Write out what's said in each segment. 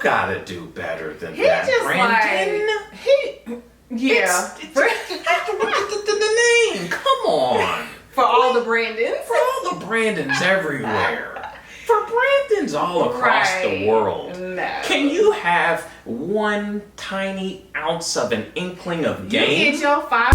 gotta do better than He that, just Brandon. Yeah. The name. Come on. For all the Brandons. For all the Brandons everywhere. For Brandons all across the world. No. Can you have one tiny ounce of an inkling of game? You get your 5.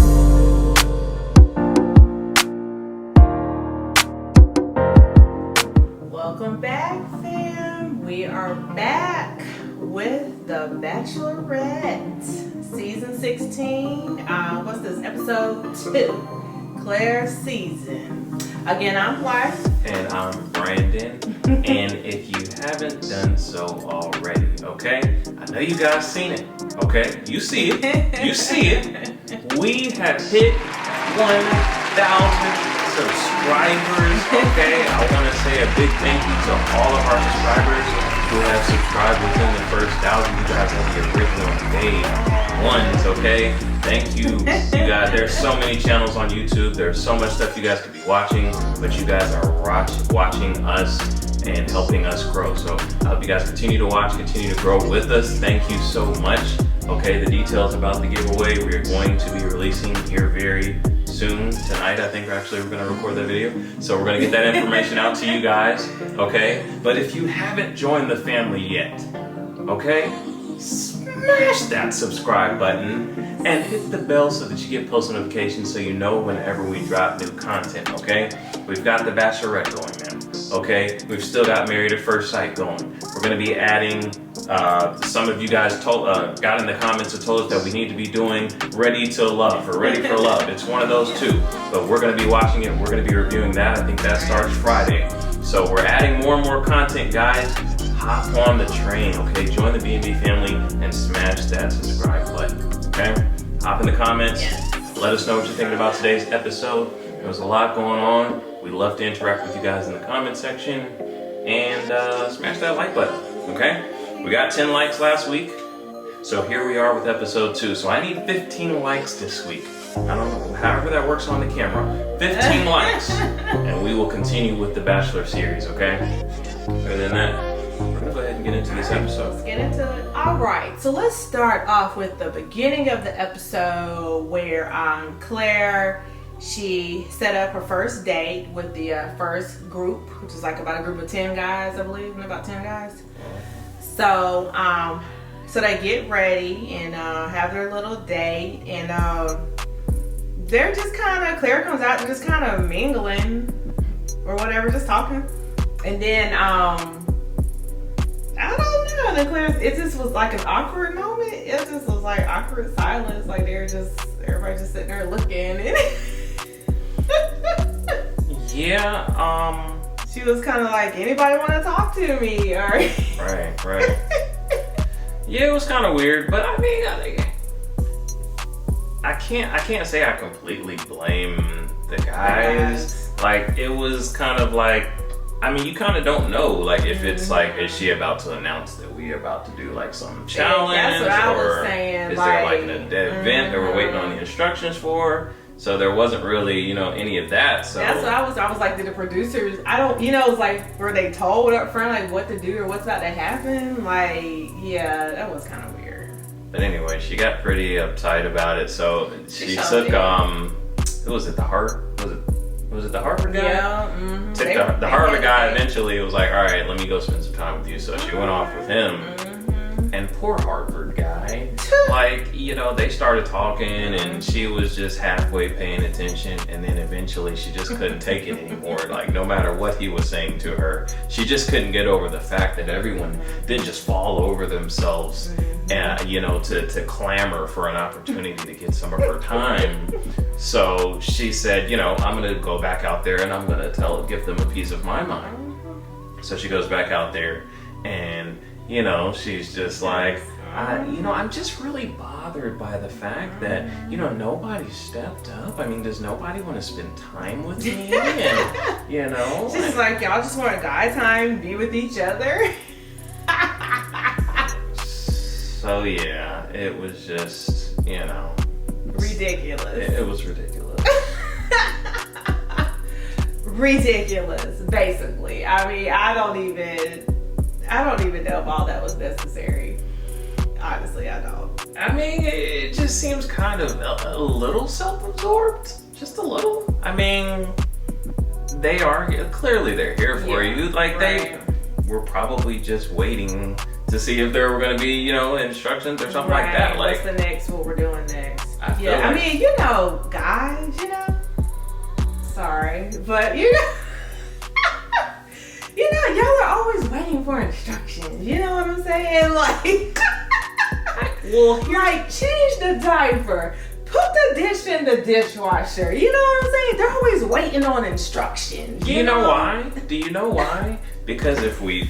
Welcome back, fam. We are back with the Bachelorette, season 16. What's this? Episode 2, Clare season. Again, I'm Clare. And I'm Brandon. And if you haven't done so already, okay? I know you guys seen it, okay? You see it. You see it. We have hit 1,000 subscribers, okay? I want to say a big thank you to all of our subscribers who have subscribed within the first 1,000. You guys are the original day ones, okay? Thank you. You guys, there's so many channels on YouTube. There's so much stuff you guys could be watching, but you guys are watching us and helping us grow. So I hope you guys continue to watch, continue to grow with us. Thank you so much. Okay, the details about the giveaway we are going to be releasing here very soon. Tonight, I think we're going to record that video. So we're going to get that information out to you guys, okay? But if you haven't joined the family yet, okay, smash that subscribe button and hit the bell so that you get post notifications so you know whenever we drop new content, okay? We've got the Bachelorette going now, okay? We've still got Married at First Sight going. We're going to be adding, some of you guys got in the comments and told us that we need to be doing Ready to Love or Ready for Love. It's one of those two, but we're going to be watching it. We're going to be reviewing that. I think that starts Friday. So we're adding more and more content, guys. Hop on the train, okay? Join the B&B family and smash that subscribe button, okay? Hop in the comments. Let us know what you're thinking about today's episode. There was a lot going on. We love to interact with you guys in the comment section. And smash that like button, okay? We got 10 likes last week. So here we are with episode 2. So I need 15 likes this week. I don't know, however that works on the camera. 15 likes. And we will continue with the Bachelor series, okay? Other than that, we're gonna go ahead and get into this episode. Let's get into it. All right, so let's start off with the beginning of the episode where Claire, she set up her first date with the first group, which is like about a group of 10 guys, I believe, about 10 guys. So, so they get ready and have their little date, and they're just kind of, Claire comes out and just kind of mingling or whatever, just talking, and then I don't know. And then Claire, it just was like an awkward moment. It just was like awkward silence. Like everybody just sitting there looking. And yeah. She was kind of like, anybody want to talk to me? Or Right. Yeah, it was kind of weird, but I mean, I can't say I completely blame the guys. Like, it was kind of like, I mean, you kind of don't know, like, if it's like, is she about to announce that we are about to do like some challenge, that's what I was or saying, is there like an event that we're waiting on the instructions for? So there wasn't really, any of that. So that's what I was like, did the producers, I don't, it was like, were they told up front like what to do or what's about to happen? Like, yeah, that was kind of weird. But anyway, she got pretty uptight about it. So she took, who was it, was it the Harvard guy? Yeah. Mm-hmm. Took the Harvard guy. Eventually was like, all right, let me go spend some time with you. So she went off with him. Mm-hmm. And poor Harvard guy, like, they started talking and she was just halfway paying attention, and then eventually she just couldn't take it anymore. Like, no matter what he was saying to her, she just couldn't get over the fact that everyone didn't just fall over themselves and, to clamor for an opportunity to get some of her time. So she said, I'm gonna go back out there and I'm gonna give them a piece of my mind. So she goes back out there and, she's just like, I'm just really bothered by the fact that, nobody stepped up. I mean, does nobody want to spend time with me? And, She's like, y'all just want a guy time, be with each other? So yeah, it was just, ridiculous. It was ridiculous. Ridiculous, basically. I mean, I don't even know if all that was necessary. Honestly, I don't. I mean, it just seems kind of a little self-absorbed. Just a little. I mean, they are, clearly they're here for you. Like, they were probably just waiting to see if there were going to be, you know, instructions or something like that. Like, what's the next, what we're doing next? I mean, you know, guys, you know, sorry, but you know, you know, y'all are always waiting for instructions. You know what I'm saying? Like, well, like, change the diaper. Put the dish in the dishwasher. You know what I'm saying? They're always waiting on instructions. Do you know why? Do you know why? Because if we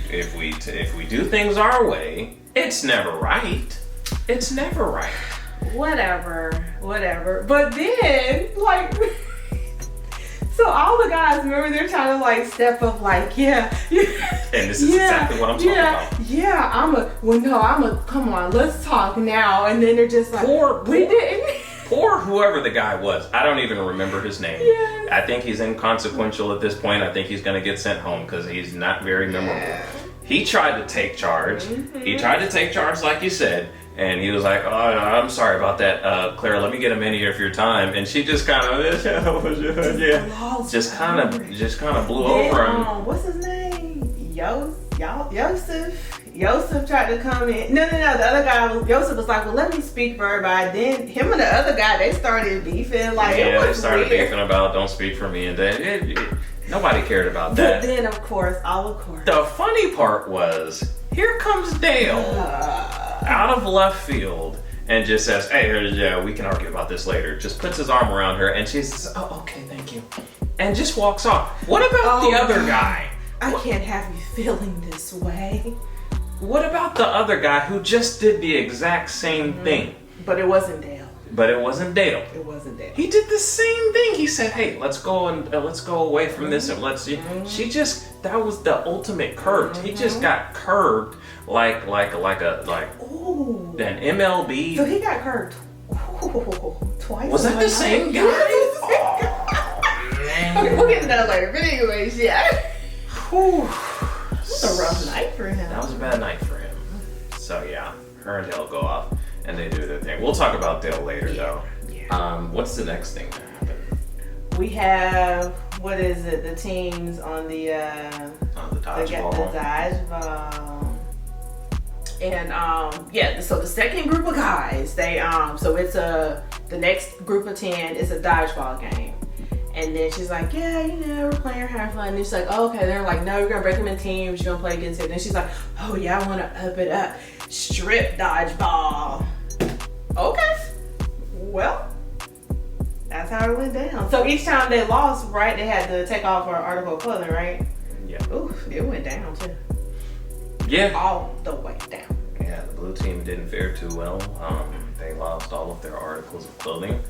do things our way, it's never right. It's never right. Whatever. But then, like, so all the guys, remember, they're trying to like step up, like, and this is exactly what I'm talking about. Come on, let's talk now. And then they're just like, we didn't. Poor whoever the guy was. I don't even remember his name. Yeah. I think he's inconsequential at this point. I think he's going to get sent home because he's not very memorable. He tried to take charge. Mm-hmm. He tried to take charge, like you said. And he was like, oh, I'm sorry about that. Claire, let me get a minute of your time. And she just kind of, just kind of blew over him. What's his name? Yosef tried to come in. No. The other guy Yosef was like, well, let me speak for everybody. Then him and the other guy, they started beefing. Like, yeah, it was they started weird. beefing about don't speak for me, and then nobody cared about that. But then, of course. The funny part was, here comes Dale out of left field and just says, hey, we can argue about this later. Just puts his arm around her, and she says, oh, okay, thank you, and just walks off. What about the other guy? I can't have you feeling this way. What about the other guy who just did the exact same thing? But it wasn't Dale. He did the same thing. He said, "Hey, let's go away from this, and let's." That was the ultimate curve. He just got curved like an MLB. So he got curved twice. Was that the same guy? Oh, man. Okay, we'll get to that later. But anyways, yeah. Whew. It was a rough night for him. That was a bad night for him. So yeah, her and Dale go off and they do their thing. We'll talk about Dale later though. Yeah. What's the next thing that happened? We have, what is it? The teams on the dodgeball. The dodgeball. And so the second group of guys, they so it's the next group of 10 is a dodgeball game. And then she's like, we're playing, we're having fun. And she's like, oh, okay. They're like, no, you're going to break them in teams. You're going to play against it. And then she's like, oh, yeah, I want to up it up. Strip dodgeball. Okay. Well, that's how it went down. So each time they lost, right, they had to take off her article of clothing, right? Yeah. Oof, it went down, too. Yeah. All the way down. Yeah, the blue team didn't fare too well. They lost all of their articles of clothing.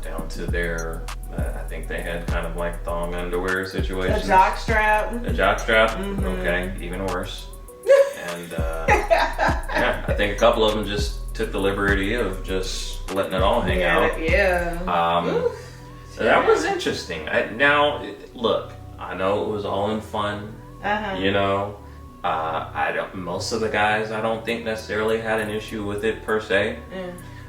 Down to their, I think they had kind of like thong underwear situation. A jock strap. Mm-hmm. Okay, even worse. And I think a couple of them just took the liberty of just letting it all hang out. Yeah. So that was interesting. Now, look, I know it was all in fun. You know, most of the guys I don't think necessarily had an issue with it per se.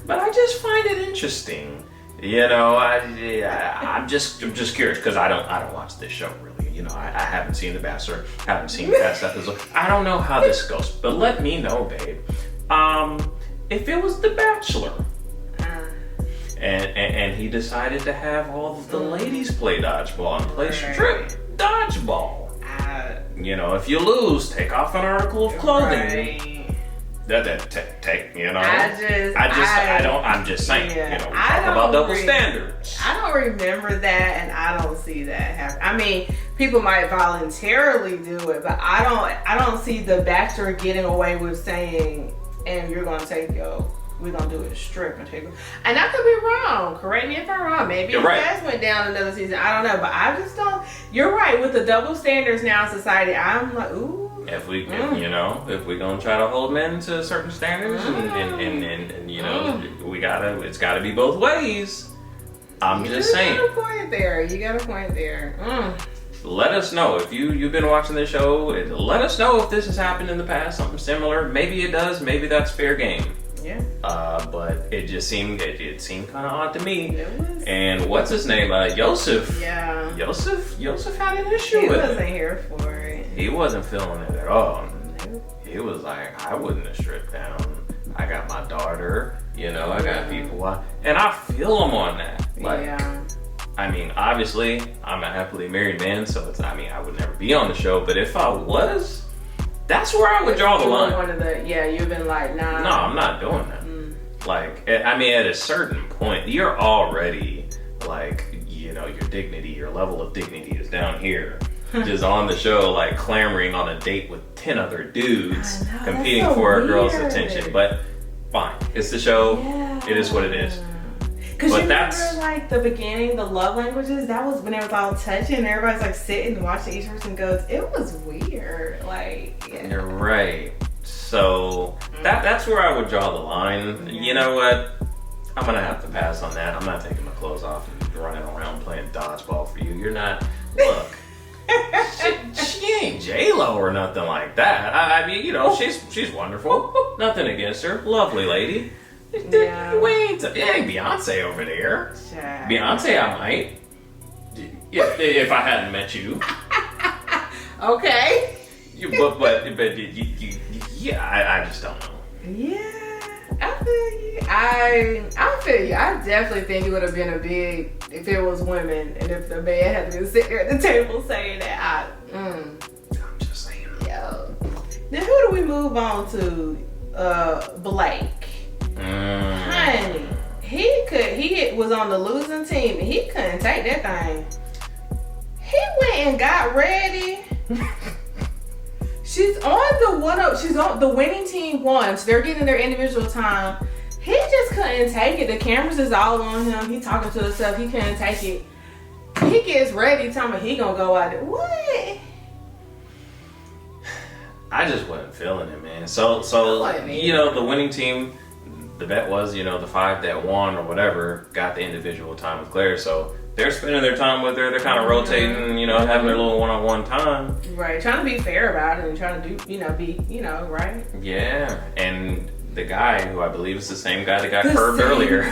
But I just find it interesting. You know, I'm just curious because I don't watch this show really. You know, I haven't seen The Bachelor, haven't seen past episodes. I don't know how this goes, but let me know, babe. If it was The Bachelor, and he decided to have all of the ladies play dodgeball and play strip dodgeball. You know, if you lose, take off an article of clothing. Take, you know. I'm just saying, you know, we talk about double standards. I don't remember that, and I don't see that happen. I mean, people might voluntarily do it, but I don't see the Bachelor getting away with saying, and you're gonna take we're gonna do it strip and take it. And I could be wrong. Correct me if I'm wrong. Maybe it has went down another season. I don't know, but I just don't. You're right, with the double standards now in society, I'm like, ooh. If we, you know, if we're gonna try to hold men to certain standards, and you know, it's gotta be both ways. I'm just saying. You got a point there. let us know if you've been watching this show. Let us know if this has happened in the past, something similar. Maybe it does. Maybe that's fair game. Yeah. But it just seemed kind of odd to me. It was. And what's his name? Yosef. Yeah. Yosef had an issue He with wasn't it. here for it. He wasn't feeling it at all. Nope. He was like, I wouldn't have stripped down. I got my daughter. You know, I got people. And I feel him on that. Like, yeah. I mean, obviously, I'm a happily married man, so I would never be on the show. But if I was, that's where I would draw the line. You've been like, nah. No, I'm not doing that. Like, I mean, at a certain point, you're already, like, you know, your dignity, your level of dignity is down here. Just on the show, like, clamoring on a date with 10 other dudes, competing so for a girl's weird. attention. But, fine. It's the show. Yeah. It is what it is. Because But you that's- remember, like, the beginning, the love languages, that was when it was all touching, and everybody's, like, sitting and watching each person goes, it was weird. Like, yeah. You're right. So that's where I would draw the line. You know what? I'm gonna have to pass on that. I'm not taking my clothes off and running around playing dodgeball for you. You're not. Look, she ain't J-Lo or nothing like that. I mean, you know, she's wonderful. Nothing against her. Lovely lady. Yeah. It ain't Beyonce over there. Child. Beyonce, I might. If I hadn't met you. Okay. I just don't know. Yeah, I feel you. I feel you. I definitely think it would have been a big if it was women and if the man had been sitting there at the table saying that. I'm just saying. Yo. Now who do we move on to? Blake. Honey, he was on the losing team and he couldn't take that thing. He went and got ready. She's on the winning team won, so they're getting their individual time. He just couldn't take it. The cameras is all on him. He talking to himself. He couldn't take it. He gets ready, telling me he gonna go out there. What? I just wasn't feeling it, man. So you know, the winning team, the bet was, you know, the 5 that won or whatever got the individual time with Clare. So they're spending their time with her. They're kind of rotating, you know, having their little one-on-one time. Right, trying to be fair about it and trying to do, right? Yeah, and the guy, who I believe is the same guy that got curved earlier,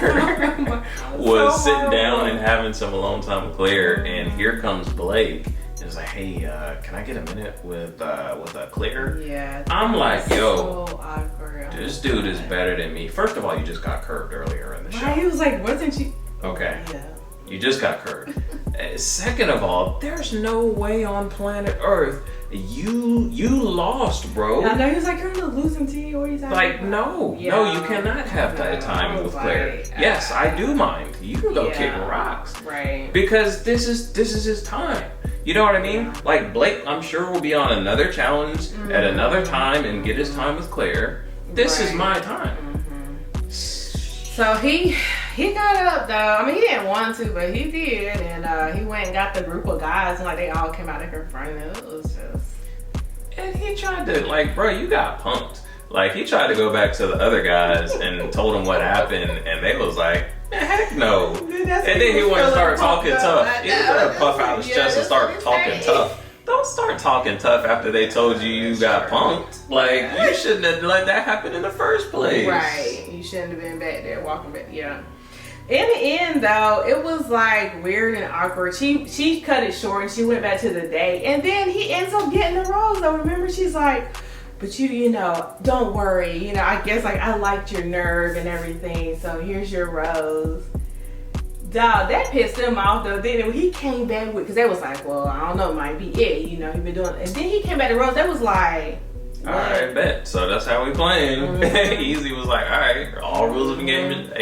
was sitting down and having some alone time with Clare. And here comes Blake. And it's like, hey, can I get a minute with Clare? Yeah. I'm like, yo, so awkward. this dude is better than me. First of all, you just got curved earlier in the show. Right, he was like, wasn't she? Okay. Yeah. You just got curved. Second of all, there's no way on planet Earth you lost, bro. I know he was like, you're on the losing team. What are you talking Like, about? no, Yeah. you cannot have that time with Clare. Like, Yes, I do mind. You can go yeah. kick rocks. Right. Because this is his time. You know what I mean? Yeah. Like, Blake, I'm sure, will be on another challenge at another time and get his time with Clare. This is my time. So he got up though. I mean, he didn't want to, but he did, and he went and got the group of guys, and like they all came out of her front. And it was just. And he tried to, like, bro, you got punked. Like, he tried to go back to the other guys and told them what happened, and they was like, heck no. And then he wanted to start talking tough. He was gonna puff out his chest and start talking tough. Don't start talking tough after they told you got punked. Like, you shouldn't have let that happen in the first place. Right. You shouldn't have been back there walking back. Yeah. In the end, though, it was like weird and awkward. She cut it short and she went back to the date. And then he ends up getting the rose, though. Remember, she's like, but you know, don't worry. You know, I guess, like, I liked your nerve and everything. So here's your rose. Dog, that pissed him off, though. Then when he came back with, because they was like, well, I don't know, it might be it. You know, he been doing, and then he came back to rose. That was like, all right, bet. So that's how we playing. Easy was like, all right, all rules of engagement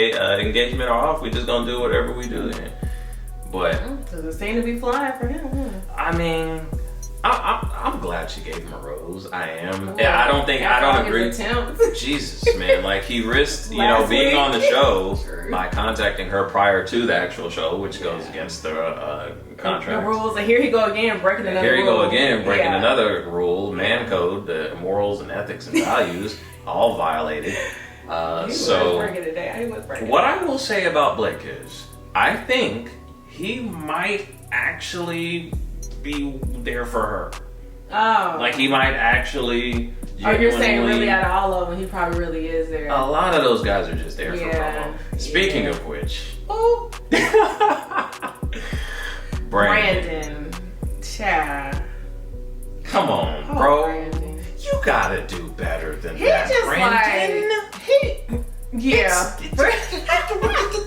are off. We just gonna do whatever we do then. But doesn't seem to be flying for him. Huh? I mean, I'm glad she gave him a rose. I am. I don't agree. Jesus, man, like he risked, being on the show by contacting her prior to the actual show, which goes against the contract. The rules, and here he go again breaking another rule. Here you go again breaking another rule, man code, the morals and ethics and values, all violated. What I will say about Blake is, I think he might actually be there for her. Oh. Like, he might actually... Oh, you're saying really out of all of them, he probably really is there. A lot of those guys are just there for promo. Speaking of which... Ooh. Brandon. Child. Come on, bro. Brandon. You gotta do better than that, just Brandon. Yeah.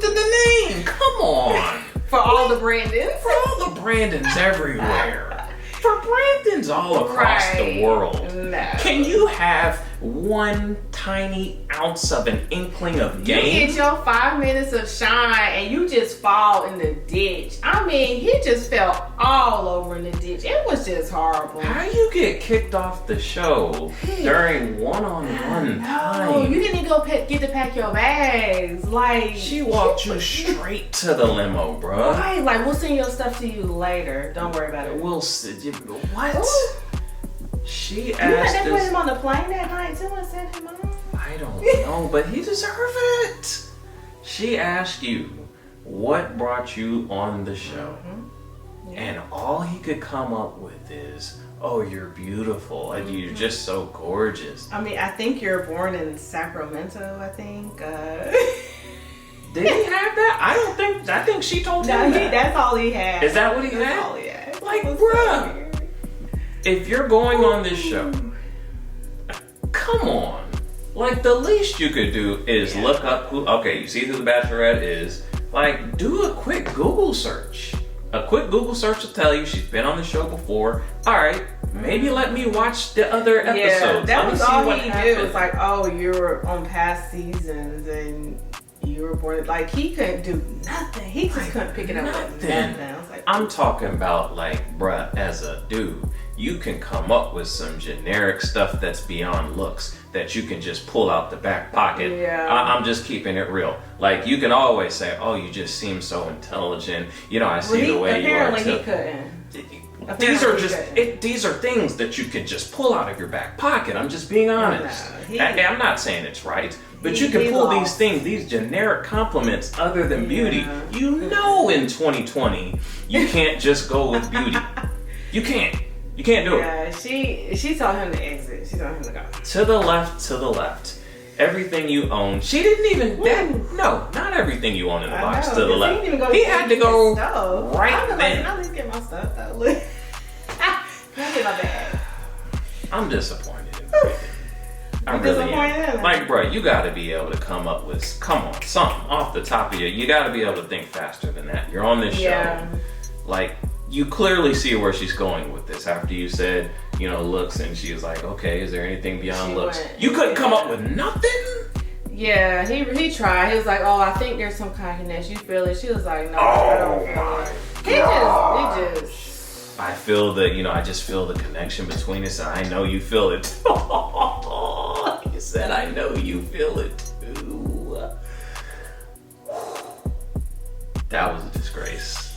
The name. Come on. For all the Brandons. For all the Brandons everywhere. For Brandons all across the world. No. Can you have one tiny ounce of an inkling of game? You get your 5 minutes of shine and you just fall in the ditch. I mean, he just fell all over in the ditch. It was just horrible. How you get kicked off the show during one-on-one time? You didn't even go get to pack your bags. Like, she walked you straight to the limo, bro. Right, like, we'll send your stuff to you later. Don't worry about it. We'll see. What? Ooh. She asked us. They put him on the plane that night too and sent him on. I don't know, but he deserves it. She asked you what brought you on the show, and all he could come up with is, "Oh, you're beautiful, and you're just so gorgeous." I mean, I think you're born in Sacramento. I think. Did he have that? I think she told him that. That's all he had. Is that what he that's had? All he had. Like, bruh. If you're going on this show, come on. Like, the least you could do is look up who, okay, you see who the Bachelorette is. Like, do a quick Google search. A quick Google search will tell you she's been on the show before. All right, maybe let me watch the other episodes. Yeah, that was all he did. Was like, oh, you were on past seasons and you were born. Like, he couldn't do nothing. He just couldn't pick it up. Nothing. I was like, I'm talking about, like, bruh, as a dude, you can come up with some generic stuff that's beyond looks that you can just pull out the back pocket. Yeah. I'm just keeping it real. Like, you can always say, oh, you just seem so intelligent. You know, I see the way you are. Apparently he couldn't. These are things that you can just pull out of your back pocket. I'm just being honest. I'm not saying it's right, but you can pull these things, these generic compliments other than beauty. You know, in 2020, you can't just go with beauty. You can't. You can't do it. Yeah, she told him to exit. She told him to go. To the left, to the left. Everything you own. She didn't even. No, not everything you own in the box to the left. He had to go right then. At least get my stuff though. Look. Can I get my bag? I'm disappointed in Brandon. I really am. Like, bro, you got to be able to come up with something off the top of you got to be able to think faster than that. You're on this show. Like, you clearly see where she's going with this after you said, you know, looks, and she was like, okay, is there anything beyond looks? You couldn't come up with nothing? Yeah, he tried. He was like, oh, I think there's some kind of connection. You feel it? She was like, no, I don't feel it. He just. I feel the, I just feel the connection between us, and I know you feel it. He said, I know you feel it too. That was a disgrace.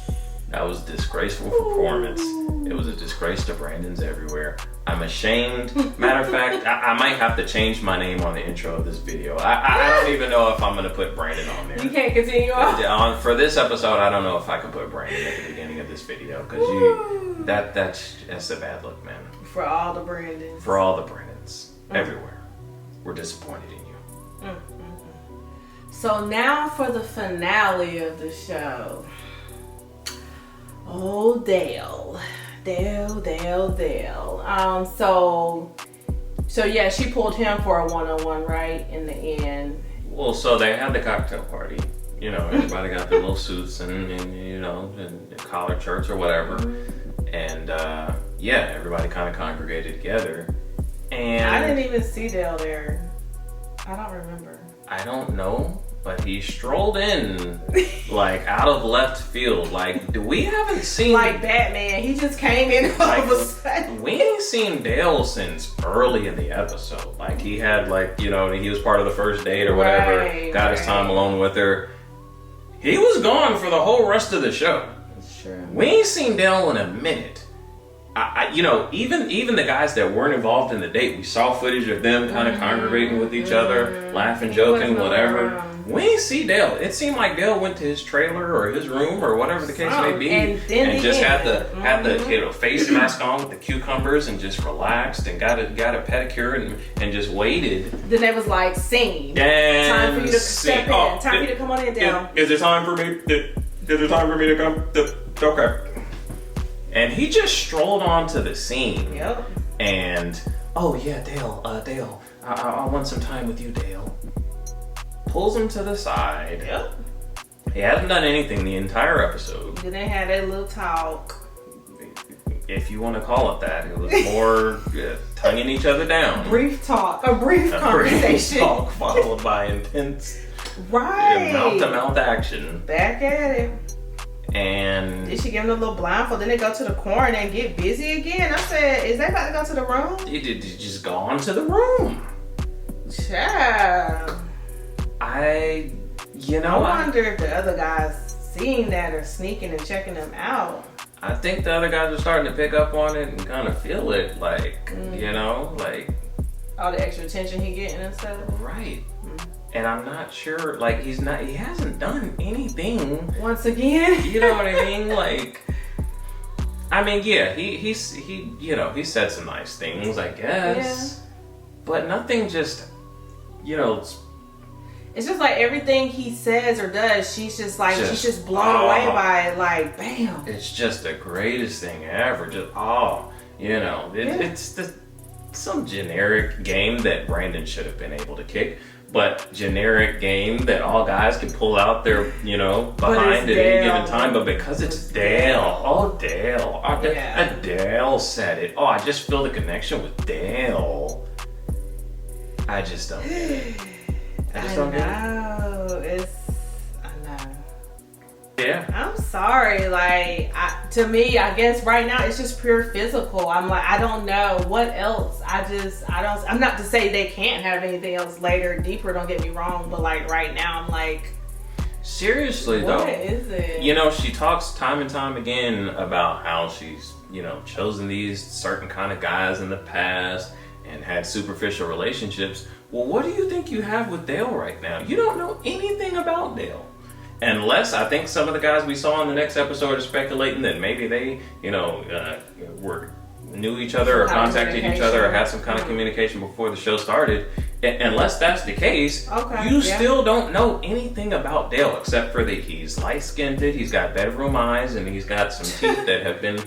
That was a disgraceful performance. It was a disgrace to Brandon's everywhere. I'm ashamed. Matter of fact, I might have to change my name on the intro of this video. I don't even know if I'm going to put Brandon on there. You can't continue on? For this episode, I don't know if I can put Brandon at the beginning of this video, because that's a bad look, man. For all the Brandons. For all the Brandons. Everywhere. We're disappointed in you. So now for the finale of the show. Oh, Dale. So yeah, she pulled him for a one-on-one, right? In the end. Well, so they had the cocktail party. Everybody got their little suits and collared shirts or whatever. And everybody kind of congregated together. And I didn't even see Dale there. I don't remember. I don't know. But he strolled in, like, out of left field. Like, we haven't seen... Like Batman. He just came in all of a sudden. We ain't seen Dale since early in the episode. Like, he had, like, he was part of the first date or whatever. Got his time alone with her. He was gone for the whole rest of the show. That's true. We ain't seen Dale in a minute. you know, even the guys that weren't involved in the date, we saw footage of them kind of congregating with each other, laughing, joking, whatever. We ain't see Dale. It seemed like Dale went to his trailer or his room or whatever the case may be, and just had the you know, face mask on with the cucumbers and just relaxed and got a pedicure and just waited. Then they was like, "Sing, time for you to step in, time for you to come on in, Dale." Is there time for me? Is there time for me to come? Okay. And he just strolled onto the scene. Yep. And oh yeah, Dale, I want some time with you, Dale. Pulls him to the side. Yep. He hasn't done anything the entire episode. Then they had that little talk. If you want to call it that, it was more tonguing each other down. A brief conversation. Brief talk followed by intense, mouth-to-mouth action. Back at it. And did she give him a little blindfold? Then they go to the corner and get busy again. I said, "Is they about to go to the room?" He just gone to the room. Child. I wonder if the other guys seeing that or sneaking and checking them out. I think the other guys are starting to pick up on it and kind of feel it, like, you know, like all the extra attention he getting and stuff. Right. And I'm not sure, like, he hasn't done anything. Once again. You know what I mean? Like, I mean, yeah, he you know, he said some nice things, I guess. Yeah. But nothing just, you know. It's just like everything he says or does, she's just blown away by it, like, bam. It's just the greatest thing ever. Just, you know, it's some generic game that Brandon should have been able to kick. But generic game that all guys can pull out their, you know, behind at any given time. But because it's Dale. Dale. Dale said it. I just feel the connection with Dale. I just don't get it. I know. Yeah. I'm sorry. Like, to me, I guess right now it's just pure physical. I'm like, I don't know what else. I'm not to say they can't have anything else later, deeper, don't get me wrong. But like right now, I'm like, seriously what though. What is it? You know, she talks time and time again about how she's, you know, chosen these certain kind of guys in the past and had superficial relationships. Well, what do you think you have with Dale right now? You don't know anything about Dale. Unless I think some of the guys we saw in the next episode are speculating that maybe they, you know, knew each other or contacted each other or had some kind of communication before the show started. Unless that's the case, you still don't know anything about Dale except for that he's light-skinned, he's got bedroom eyes, and he's got some teeth that have been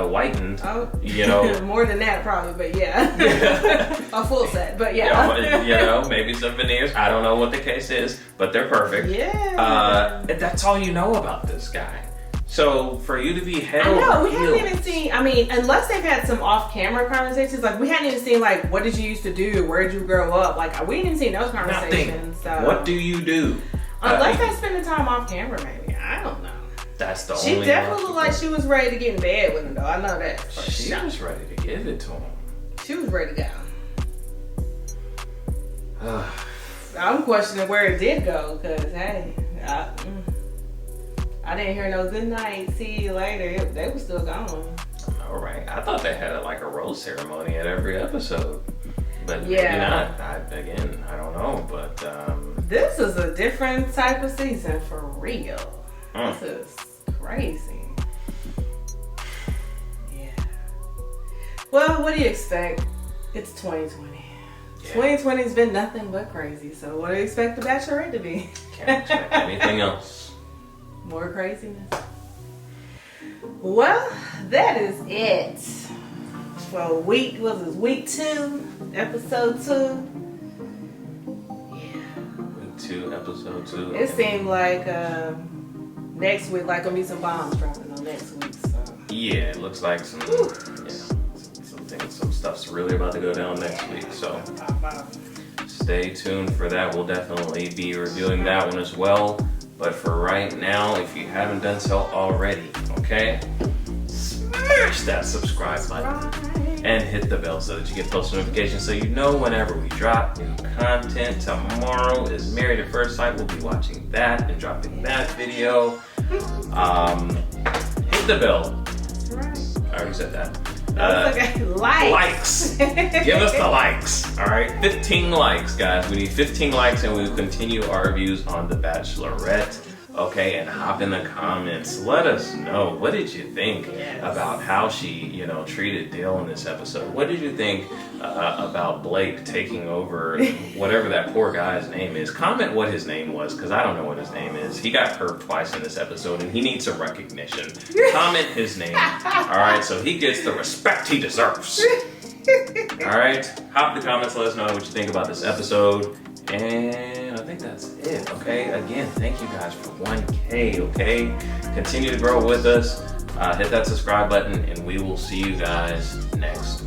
whitened. You know, more than that probably, but a full set. But you know, maybe some veneers. I don't know what the case is, but they're perfect. Yeah. That's all you know about this guy. So for you to be head over heels. I know, we haven't even seen, I mean, unless they've had some off-camera conversations, like we hadn't even seen like, what did you used to do? Where did you grow up? Like we didn't even see those conversations. Nothing. So. What do you do? Unless they spend the time off camera, maybe. I don't know. That's the only She definitely looked like she was ready to get in bed with him though. I know that. She was ready to give it to him. She was ready to go. I'm questioning where it did go, because hey, I didn't hear no good night, see you later. They were still gone. All right. I thought they had like a rose ceremony at every episode. But maybe not. I don't know. But this is a different type of season for real. This is crazy. Yeah. Well, what do you expect? It's 2020. Yeah. 2020's been nothing but crazy. So what do you expect the Bachelorette to be? Can't expect anything else. More craziness. Well, that is it. Well, week 2, episode 2. Yeah. Week 2, episode 2. It seemed like next week, like gonna be some bombs dropping on next week. So. Yeah, it looks like some stuff's really about to go down next week. So stay tuned for that. We'll definitely be reviewing that one as well. But for right now, if you haven't done so already, okay, smash that subscribe button and hit the bell so that you get post notifications so you know whenever we drop new content. Tomorrow is Married at First Sight. We'll be watching that and dropping that video. Hit the bell. All already said that. Okay. Likes. Give us the likes. All right, 15 likes, guys. We need 15 likes, and we will continue our reviews on The Bachelorette. Okay, and hop in the comments. Let us know, what did you think about how she, treated Dale in this episode? What did you think about Blake taking over whatever that poor guy's name is? Comment what his name was, because I don't know what his name is. He got hurt twice in this episode, and he needs some recognition. Comment his name. All right, so he gets the respect he deserves. All right, hop in the comments. Let us know what you think about this episode. And I think that's it, okay? Again, thank you guys for 1K, okay? Continue to grow with us. Hit that subscribe button, and we will see you guys next